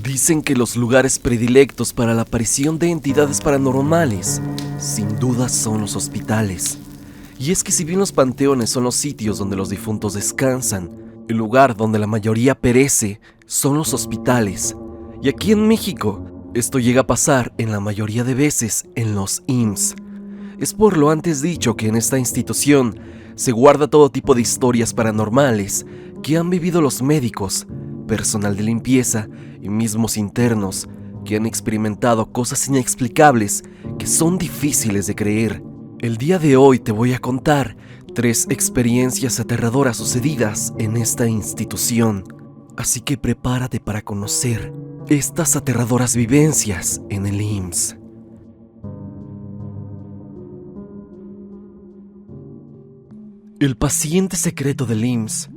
Dicen que los lugares predilectos para la aparición de entidades paranormales, sin duda, son los hospitales. Y es que si bien los panteones son los sitios donde los difuntos descansan, el lugar donde la mayoría perece son los hospitales. Y aquí en México, esto llega a pasar en la mayoría de veces en los IMSS. Es por lo antes dicho que en esta institución se guarda todo tipo de historias paranormales que han vivido los médicos, personal de limpieza y mismos internos que han experimentado cosas inexplicables que son difíciles de creer. El día de hoy te voy a contar 3 experiencias aterradoras sucedidas en esta institución, así que prepárate para conocer estas aterradoras vivencias en el IMSS. El paciente secreto del IMSS,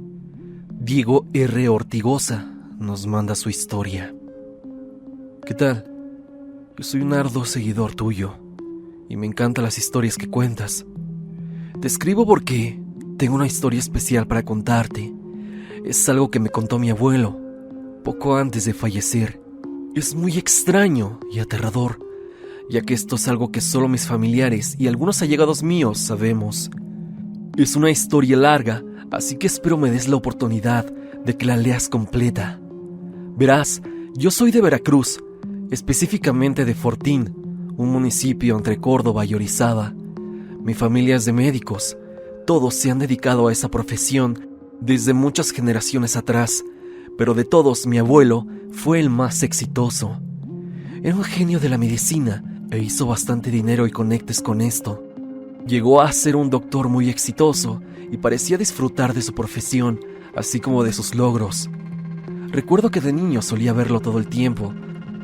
Diego R. Ortigosa, nos manda su historia. ¿Qué tal? Yo soy un arduo seguidor tuyo y me encantan las historias que cuentas. Te escribo porque tengo una historia especial para contarte. Es algo que me contó mi abuelo poco antes de fallecer. Es muy extraño y aterrador, ya que esto es algo que solo mis familiares y algunos allegados míos sabemos. Es una historia larga, así que espero me des la oportunidad de que la leas completa. Verás, yo soy de Veracruz, específicamente de Fortín, un municipio entre Córdoba y Orizaba. Mi familia es de médicos. Todos se han dedicado a esa profesión desde muchas generaciones atrás, pero de todos mi abuelo fue el más exitoso. Era un genio de la medicina e hizo bastante dinero y conectes con esto. Llegó a ser un doctor muy exitoso y parecía disfrutar de su profesión, así como de sus logros. Recuerdo que de niño solía verlo todo el tiempo,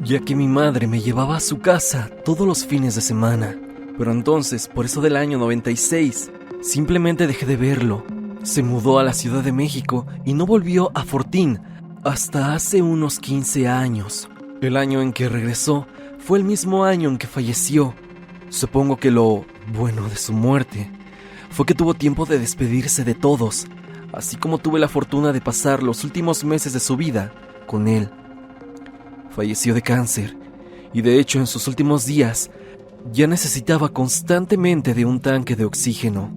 ya que mi madre me llevaba a su casa todos los fines de semana. Pero entonces, por eso del año 96, simplemente dejé de verlo. Se mudó a la Ciudad de México y no volvió a Fortín hasta hace unos 15 años. El año en que regresó fue el mismo año en que falleció. Supongo que lo bueno de su muerte fue que tuvo tiempo de despedirse de todos, así como tuve la fortuna de pasar los últimos meses de su vida con él. Falleció de cáncer y de hecho en sus últimos días ya necesitaba constantemente de un tanque de oxígeno.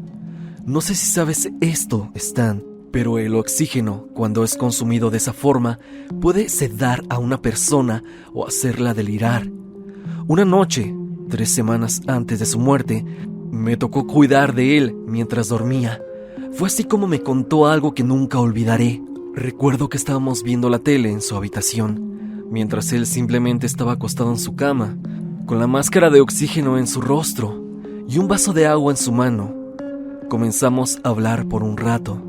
No sé si sabes esto, Stan, pero el oxígeno, cuando es consumido de esa forma, puede sedar a una persona o hacerla delirar. Una noche, 3 semanas antes de su muerte, me tocó cuidar de él mientras dormía. Fue así como me contó algo que nunca olvidaré. Recuerdo que estábamos viendo la tele en su habitación, mientras él simplemente estaba acostado en su cama, con la máscara de oxígeno en su rostro y un vaso de agua en su mano. Comenzamos a hablar por un rato.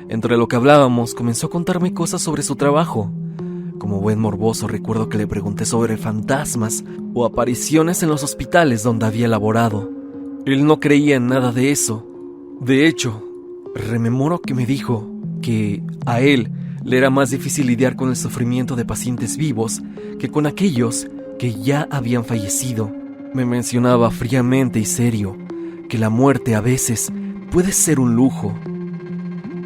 Entre lo que hablábamos, comenzó a contarme cosas sobre su trabajo. Como buen morboso, recuerdo que le pregunté sobre fantasmas o apariciones en los hospitales donde había laborado. Él no creía en nada de eso. De hecho, rememoro que me dijo que a él le era más difícil lidiar con el sufrimiento de pacientes vivos que con aquellos que ya habían fallecido. Me mencionaba fríamente y serio que la muerte a veces puede ser un lujo.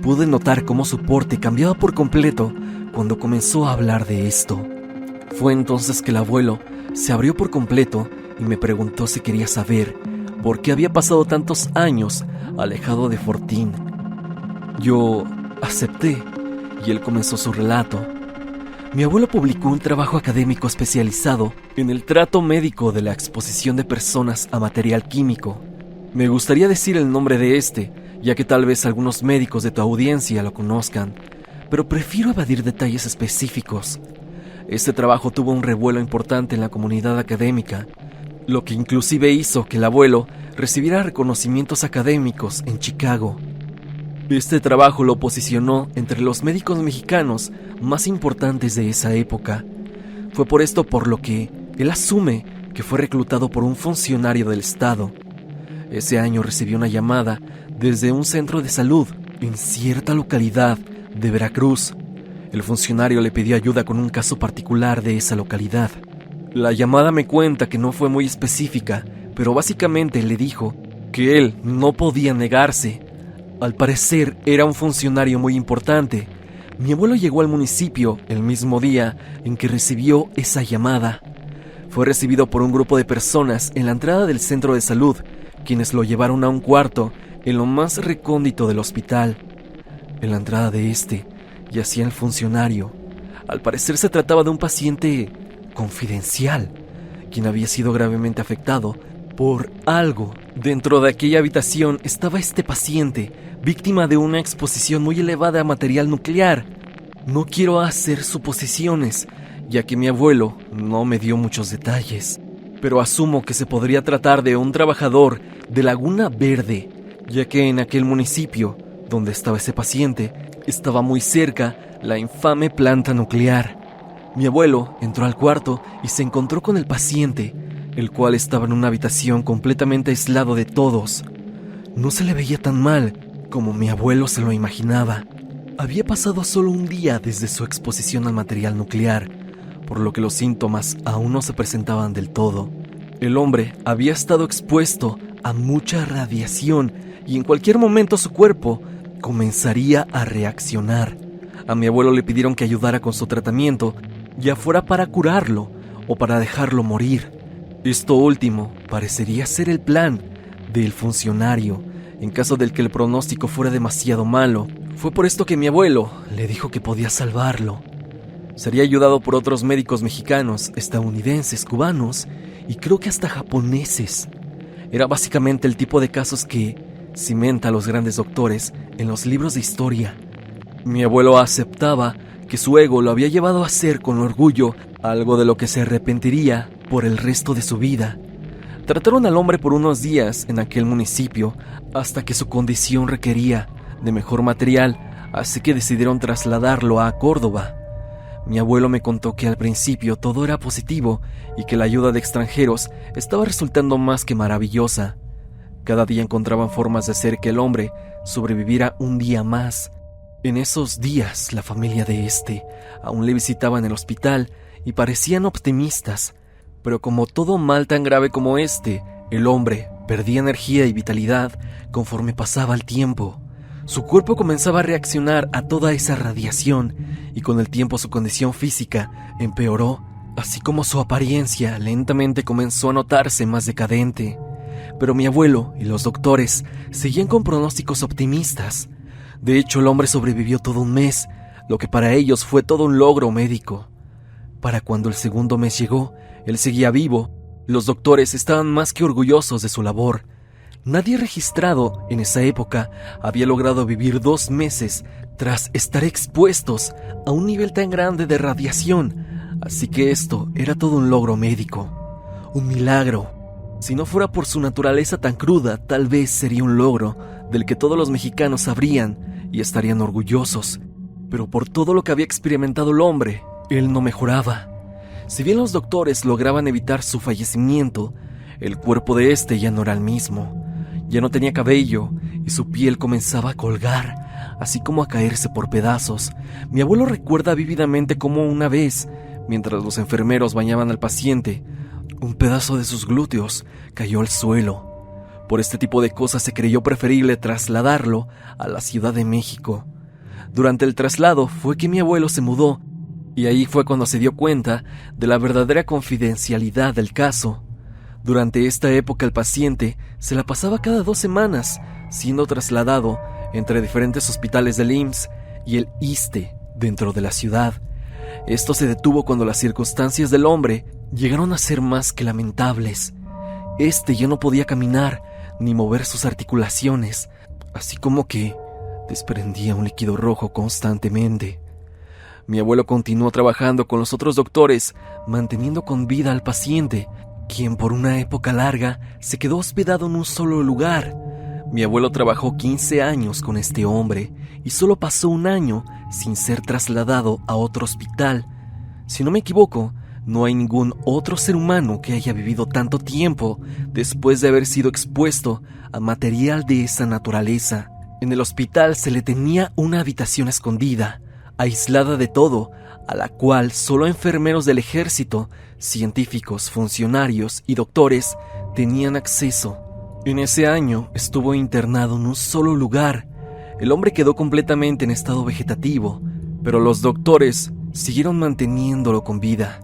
Pude notar cómo su porte cambiaba por completo cuando comenzó a hablar de esto. Fue entonces que el abuelo se abrió por completo y me preguntó si quería saber por qué había pasado tantos años alejado de Fortín. Yo acepté y él comenzó su relato. Mi abuelo publicó un trabajo académico especializado en el trato médico de la exposición de personas a material químico. Me gustaría decir el nombre de ya que tal vez algunos médicos de tu audiencia lo conozcan, pero prefiero evadir detalles específicos. Este trabajo tuvo un revuelo importante en la comunidad académica, lo que inclusive hizo que el abuelo recibiera reconocimientos académicos en Chicago. Este trabajo lo posicionó entre los médicos mexicanos más importantes de esa época. Fue por esto por lo que él asume que fue reclutado por un funcionario del Estado. Ese año recibió una llamada desde un centro de salud en cierta localidad de Veracruz. El funcionario le pidió ayuda con un caso particular de esa localidad. La llamada me cuenta que no fue muy específica, pero básicamente le dijo que él no podía negarse. Al parecer era un funcionario muy importante, Mi abuelo llegó al municipio el mismo día en que recibió esa llamada. Fue recibido por un grupo de personas en la entrada del centro de salud, quienes lo llevaron a un cuarto en lo más recóndito del hospital. En la entrada de yacía el funcionario. Al parecer se trataba de un paciente confidencial, quien había sido gravemente afectado por algo. Dentro de aquella habitación estaba este paciente, víctima de una exposición muy elevada a material nuclear. No quiero hacer suposiciones, ya que mi abuelo no me dio muchos detalles, pero asumo que se podría tratar de un trabajador de Laguna Verde, ya que en aquel municipio donde estaba ese paciente estaba muy cerca la infame planta nuclear. Mi abuelo entró al cuarto y se encontró con el paciente, el cual estaba en una habitación completamente aislado de todos. No se le veía tan mal como mi abuelo se lo imaginaba. Había pasado solo un día desde su exposición al material nuclear, por lo que los síntomas aún no se presentaban del todo. El hombre había estado expuesto a mucha radiación y en cualquier momento su cuerpo comenzaría a reaccionar. A mi abuelo le pidieron que ayudara con su tratamiento, ya fuera para curarlo o para dejarlo morir. Esto último parecería ser el plan del funcionario, en caso del que el pronóstico fuera demasiado malo. Fue por esto que mi abuelo le dijo que podía salvarlo. Sería ayudado por otros médicos mexicanos, estadounidenses, cubanos y creo que hasta japoneses. Era básicamente el tipo de casos que cimenta a los grandes doctores en los libros de historia. Mi abuelo aceptaba que su ego lo había llevado a hacer con orgullo algo de lo que se arrepentiría por el resto de su vida. Trataron al hombre por unos días en aquel municipio hasta que su condición requería de mejor material, así que decidieron trasladarlo a Córdoba. Mi abuelo me contó que al principio todo era positivo y que la ayuda de extranjeros estaba resultando más que maravillosa. Cada día encontraban formas de hacer que el hombre sobreviviera un día más. En esos días, la familia de aún le visitaba en el hospital y parecían optimistas, pero como todo mal tan grave como el hombre perdía energía y vitalidad conforme pasaba el tiempo. Su cuerpo comenzaba a reaccionar a toda esa radiación y con el tiempo su condición física empeoró, así como su apariencia lentamente comenzó a notarse más decadente. Pero mi abuelo y los doctores seguían con pronósticos optimistas. De hecho, el hombre sobrevivió todo un mes, lo que para ellos fue todo un logro médico. Para cuando el segundo mes llegó, él seguía vivo. Los doctores estaban más que orgullosos de su labor. Nadie registrado en esa época había logrado vivir 2 meses tras estar expuestos a un nivel tan grande de radiación, así que esto era todo un logro médico, un milagro. Si no fuera por su naturaleza tan cruda, tal vez sería un logro del que todos los mexicanos sabrían y estarían orgullosos, pero por todo lo que había experimentado el hombre, él no mejoraba. Si bien los doctores lograban evitar su fallecimiento, el cuerpo de ya no era el mismo. Ya no tenía cabello y su piel comenzaba a colgar, así como a caerse por pedazos. Mi abuelo recuerda vívidamente cómo una vez, mientras los enfermeros bañaban al paciente, un pedazo de sus glúteos cayó al suelo. Por este tipo de cosas se creyó preferible trasladarlo a la Ciudad de México. Durante el traslado fue que mi abuelo se mudó, y ahí fue cuando se dio cuenta de la verdadera confidencialidad del caso. Durante esta época el paciente se la pasaba cada 2 semanas siendo trasladado entre diferentes hospitales del IMSS y el ISSSTE dentro de la ciudad. Esto se detuvo cuando las circunstancias del hombre llegaron a ser más que lamentables. Ya no podía caminar ni mover sus articulaciones, así como que desprendía un líquido rojo constantemente. Mi abuelo continuó trabajando con los otros doctores, manteniendo con vida al paciente, quien por una época larga se quedó hospedado en un solo lugar. Mi abuelo trabajó 15 años con este hombre y solo pasó 1 año sin ser trasladado a otro hospital. Si no me equivoco, no hay ningún otro ser humano que haya vivido tanto tiempo después de haber sido expuesto a material de esa naturaleza. En el hospital se le tenía una habitación escondida, aislada de todo, a la cual solo enfermeros del ejército, científicos, funcionarios y doctores tenían acceso. En ese año estuvo internado en un solo lugar. El hombre quedó completamente en estado vegetativo, pero los doctores siguieron manteniéndolo con vida.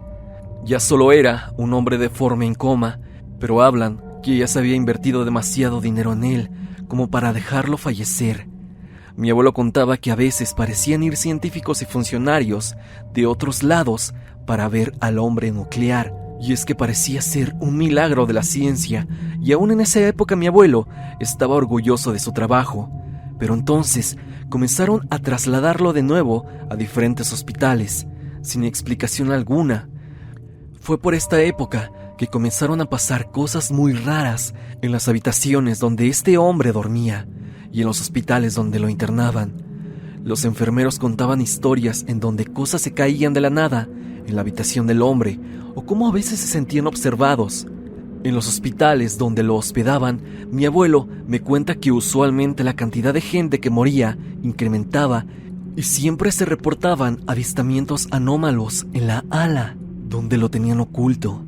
Ya solo era un hombre deforme en coma, pero hablan que ya se había invertido demasiado dinero en él como para dejarlo fallecer. Mi abuelo contaba que a veces parecían ir científicos y funcionarios de otros lados para ver al hombre nuclear, y es que parecía ser un milagro de la ciencia, y aún en esa época mi abuelo estaba orgulloso de su trabajo. Pero entonces comenzaron a trasladarlo de nuevo a diferentes hospitales, sin explicación alguna. Fue por esta época que comenzaron a pasar cosas muy raras en las habitaciones donde este hombre dormía y en los hospitales donde lo internaban. Los enfermeros contaban historias en donde cosas se caían de la nada en la habitación del hombre, o cómo a veces se sentían observados. En los hospitales donde lo hospedaban, mi abuelo me cuenta que usualmente la cantidad de gente que moría incrementaba y siempre se reportaban avistamientos anómalos en la ala donde lo tenían oculto.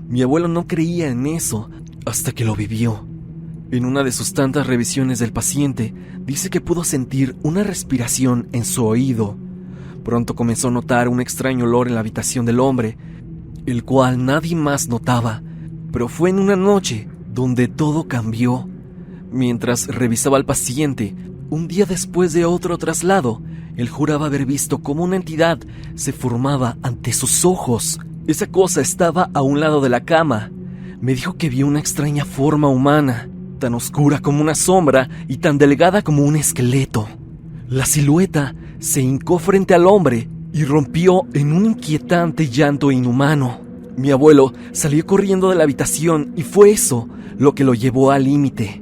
Mi abuelo no creía en eso hasta que lo vivió. En una de sus tantas revisiones del paciente, dice que pudo sentir una respiración en su oído. Pronto comenzó a notar un extraño olor en la habitación del hombre, el cual nadie más notaba, pero fue en una noche donde todo cambió. Mientras revisaba al paciente, un día después de otro traslado, él juraba haber visto cómo una entidad se formaba ante sus ojos. Esa cosa estaba a un lado de la cama. Me dijo que vio una extraña forma humana, tan oscura como una sombra y tan delgada como un esqueleto. La silueta se hincó frente al hombre y rompió en un inquietante llanto inhumano. Mi abuelo salió corriendo de la habitación y fue eso lo que lo llevó al límite.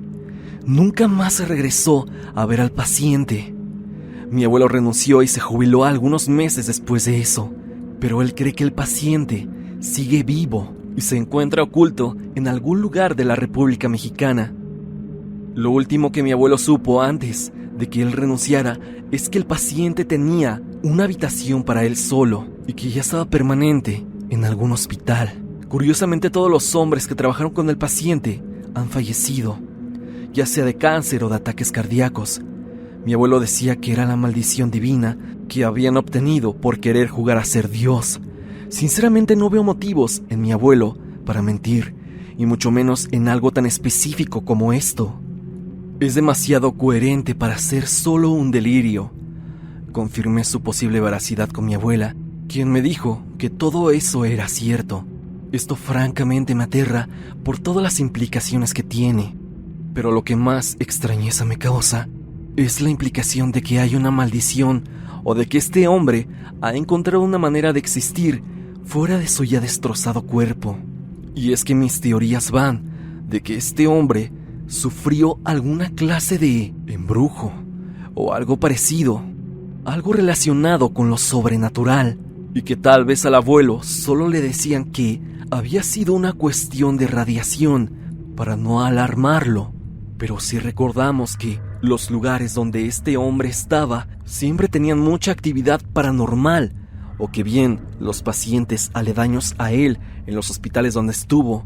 Nunca más se regresó a ver al paciente. Mi abuelo renunció y se jubiló algunos meses después de eso, pero él cree que el paciente sigue vivo y se encuentra oculto en algún lugar de la República Mexicana. Lo último que mi abuelo supo antes de que él renunciara es que el paciente tenía una habitación para él solo y que ya estaba permanente en algún hospital. Curiosamente, todos los hombres que trabajaron con el paciente han fallecido, ya sea de cáncer o de ataques cardíacos. Mi abuelo decía que era la maldición divina que habían obtenido por querer jugar a ser Dios. Sinceramente no veo motivos en mi abuelo para mentir, y mucho menos en algo tan específico como esto. Es demasiado coherente para ser solo un delirio. Confirmé su posible veracidad con mi abuela, quien me dijo que todo eso era cierto. Esto francamente me aterra por todas las implicaciones que tiene. Pero lo que más extrañeza me causa es la implicación de que hay una maldición o de que este hombre ha encontrado una manera de existir fuera de su ya destrozado cuerpo. Y es que mis teorías van de que este hombre sufrió alguna clase de embrujo o algo parecido, algo relacionado con lo sobrenatural, y que tal vez al abuelo solo le decían que había sido una cuestión de radiación para no alarmarlo. Pero si recordamos que los lugares donde este hombre estaba siempre tenían mucha actividad paranormal, o que bien los pacientes aledaños a él en los hospitales donde estuvo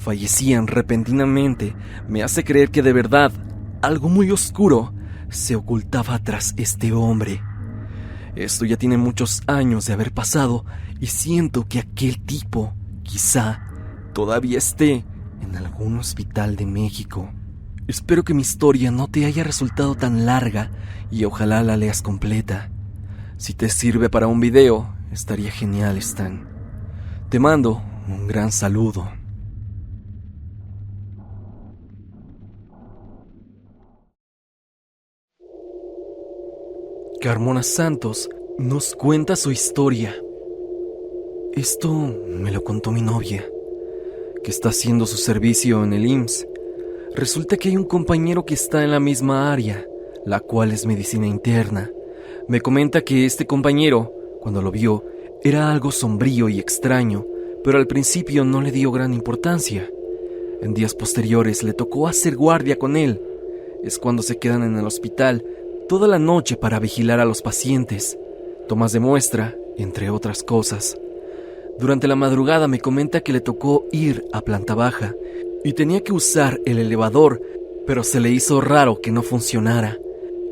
fallecían repentinamente, me hace creer que de verdad algo muy oscuro se ocultaba tras este hombre. Esto ya tiene muchos años de haber pasado y siento que aquel tipo quizá todavía esté en algún hospital de México. Espero que mi historia no te haya resultado tan larga y ojalá la leas completa. Si te sirve para un video, estaría genial, Stan. Te mando un gran saludo. Carmona Santos nos cuenta su historia. Esto me lo contó mi novia, que está haciendo su servicio en el IMSS. Resulta que hay un compañero que está en la misma área, la cual es medicina interna. Me comenta que este compañero, cuando lo vio, era algo sombrío y extraño, pero al principio no le dio gran importancia. En días posteriores le tocó hacer guardia con él. Es cuando se quedan en el hospital toda la noche para vigilar a los pacientes, tomas de muestra, entre otras cosas. Durante la madrugada me comenta que le tocó ir a planta baja y tenía que usar el elevador, pero se le hizo raro que no funcionara.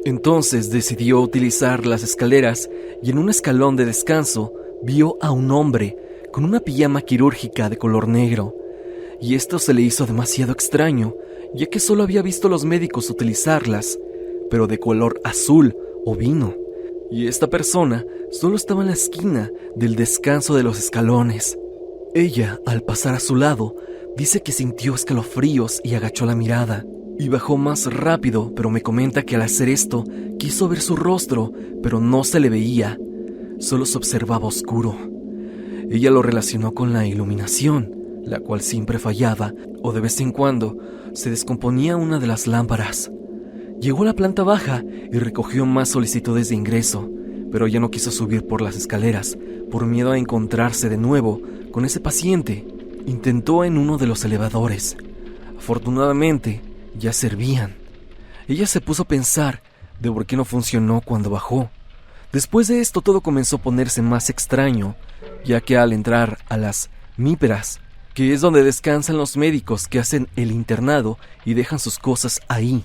Entonces decidió utilizar las escaleras y en un escalón de descanso vio a un hombre con una pijama quirúrgica de color negro, y esto se le hizo demasiado extraño, ya que solo había visto a los médicos utilizarlas, pero de color azul o vino, y esta persona solo estaba en la esquina del descanso de los escalones. Ella, al pasar a su lado, dice que sintió escalofríos y agachó la mirada, y bajó más rápido, pero me comenta que al hacer esto quiso ver su rostro, pero no se le veía, solo se observaba oscuro. Ella lo relacionó con la iluminación, la cual siempre fallaba, o de vez en cuando se descomponía una de las lámparas. Llegó a la planta baja y recogió más solicitudes de ingreso, pero ya no quiso subir por las escaleras, por miedo a encontrarse de nuevo con ese paciente. Intentó en uno de los elevadores. Afortunadamente, ya servían. Ella se puso a pensar de por qué no funcionó cuando bajó. Después de esto todo comenzó a ponerse más extraño, ya que al entrar a las míperas, que es donde descansan los médicos que hacen el internado y dejan sus cosas ahí,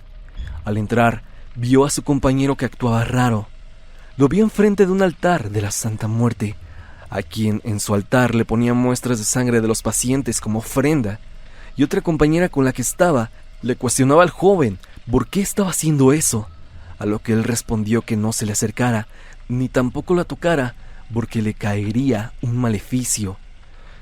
al entrar vio a su compañero que actuaba raro. Lo vio enfrente de un altar de la Santa Muerte, a quien en su altar le ponía muestras de sangre de los pacientes como ofrenda, y otra compañera con la que estaba le cuestionaba al joven por qué estaba haciendo eso, a lo que él respondió que no se le acercara, ni tampoco la tocara, porque le caería un maleficio.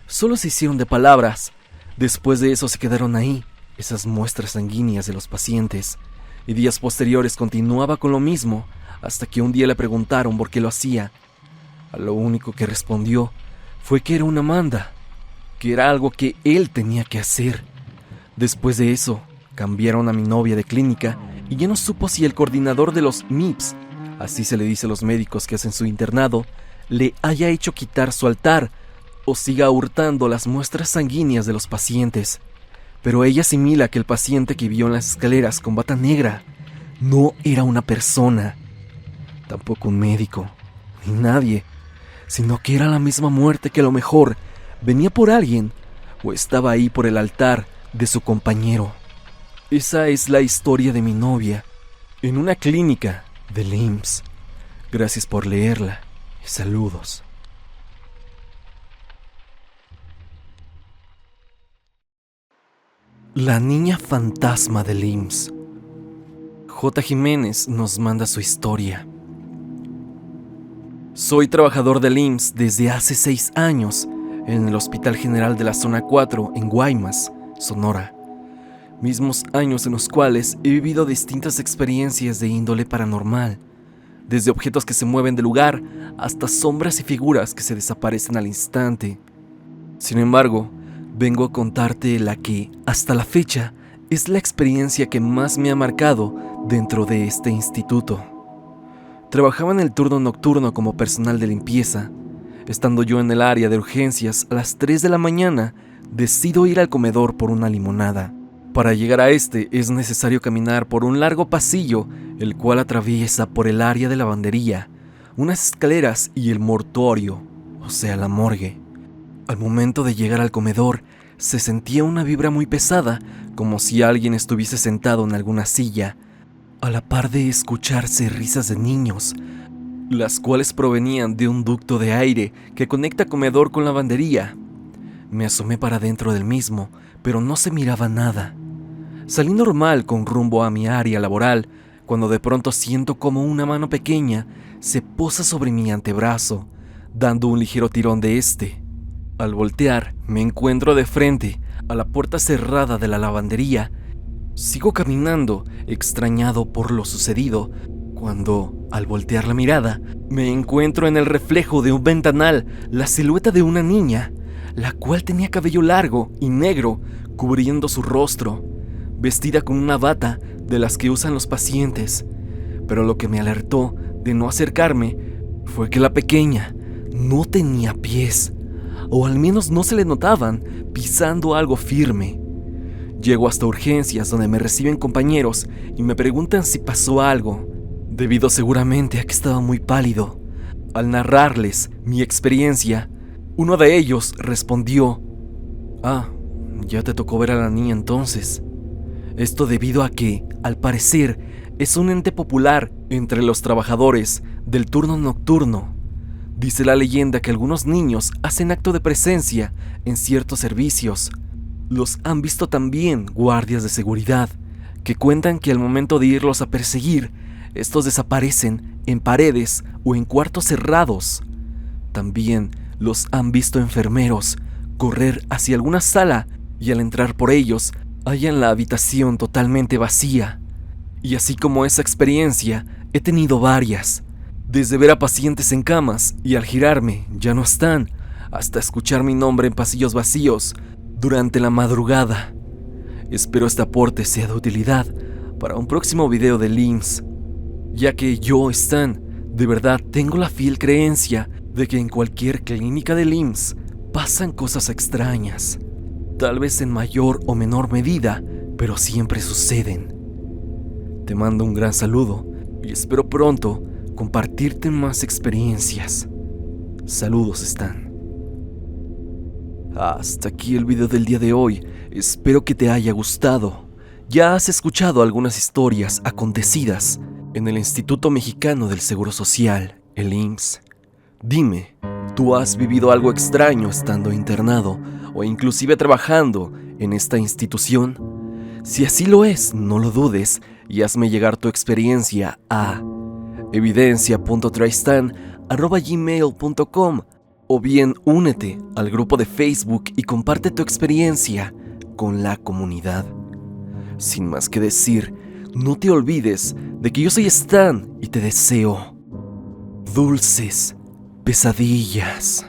Solo se hicieron de palabras. Después de eso se quedaron ahí, esas muestras sanguíneas de los pacientes, y días posteriores continuaba con lo mismo, hasta que un día le preguntaron por qué lo hacía. A lo único que respondió fue que era una manda, que era algo que él tenía que hacer. Después de eso, cambiaron a mi novia de clínica y ya no supo si el coordinador de los MIPS, así se le dice a los médicos que hacen su internado, le haya hecho quitar su altar o siga hurtando las muestras sanguíneas de los pacientes. Pero ella asimila que el paciente que vio en las escaleras con bata negra no era una persona, tampoco un médico, ni nadie, sino que era la misma muerte que a lo mejor venía por alguien o estaba ahí por el altar de su compañero. Esa es la historia de mi novia en una clínica del IMSS. Gracias por leerla y saludos. La niña fantasma del IMSS. J. Jiménez nos manda su historia. Soy trabajador del IMSS desde hace 6 años en el Hospital General de la Zona 4 en Guaymas, Sonora. Mismos años en los cuales he vivido distintas experiencias de índole paranormal, desde objetos que se mueven de lugar hasta sombras y figuras que se desaparecen al instante. Sin embargo, vengo a contarte la que, hasta la fecha, es la experiencia que más me ha marcado dentro de este instituto. Trabajaba en el turno nocturno como personal de limpieza. Estando yo en el área de urgencias a las 3 de la mañana, decido ir al comedor por una limonada. Para llegar a este es necesario caminar por un largo pasillo, el cual atraviesa por el área de lavandería, unas escaleras y el mortuorio, o sea, la morgue. Al momento de llegar al comedor, se sentía una vibra muy pesada, como si alguien estuviese sentado en alguna silla, a la par de escucharse risas de niños, las cuales provenían de un ducto de aire que conecta comedor con lavandería. Me asomé para dentro del mismo, pero no se miraba nada. Salí normal con rumbo a mi área laboral, cuando de pronto siento como una mano pequeña se posa sobre mi antebrazo, dando un ligero tirón de este. Al voltear, me encuentro de frente a la puerta cerrada de la lavandería. Sigo caminando, extrañado por lo sucedido, cuando, al voltear la mirada, me encuentro en el reflejo de un ventanal la silueta de una niña, la cual tenía cabello largo y negro cubriendo su rostro, vestida con una bata de las que usan los pacientes. Pero lo que me alertó de no acercarme fue que la pequeña no tenía pies, o al menos no se le notaban pisando algo firme. Llego hasta urgencias, donde me reciben compañeros y me preguntan si pasó algo, debido seguramente a que estaba muy pálido. Al narrarles mi experiencia, uno de ellos respondió: "Ah, ya te tocó ver a la niña entonces". Esto debido a que, al parecer, es un ente popular Entre los trabajadores del turno nocturno, dice la leyenda que algunos niños hacen acto de presencia en ciertos servicios. Los han visto también guardias de seguridad, que cuentan que al momento de irlos a perseguir, estos desaparecen en paredes o en cuartos cerrados. También los han visto enfermeros correr hacia alguna sala y al entrar por ellos, hallan la habitación totalmente vacía. Y así como esa experiencia, he tenido varias. Desde ver a pacientes en camas y al girarme ya no están, hasta escuchar mi nombre en pasillos vacíos durante la madrugada. Espero este aporte sea de utilidad para un próximo video del IMSS, ya que yo, Stan, de verdad tengo la fiel creencia de que en cualquier clínica del IMSS pasan cosas extrañas, tal vez en mayor o menor medida, pero siempre suceden. Te mando un gran saludo y espero pronto compartirte más experiencias. Saludos, Stan. Hasta aquí el video del día de hoy. Espero que te haya gustado. Ya has escuchado algunas historias acontecidas en el Instituto Mexicano del Seguro Social, el IMSS. Dime, ¿tú has vivido algo extraño estando internado o inclusive trabajando en esta institución? Si así lo es, no lo dudes y hazme llegar tu experiencia a evidencia.tristan@gmail.com o bien únete al grupo de Facebook y comparte tu experiencia con la comunidad. Sin más que decir, no te olvides de que yo soy Stan y te deseo dulces pesadillas.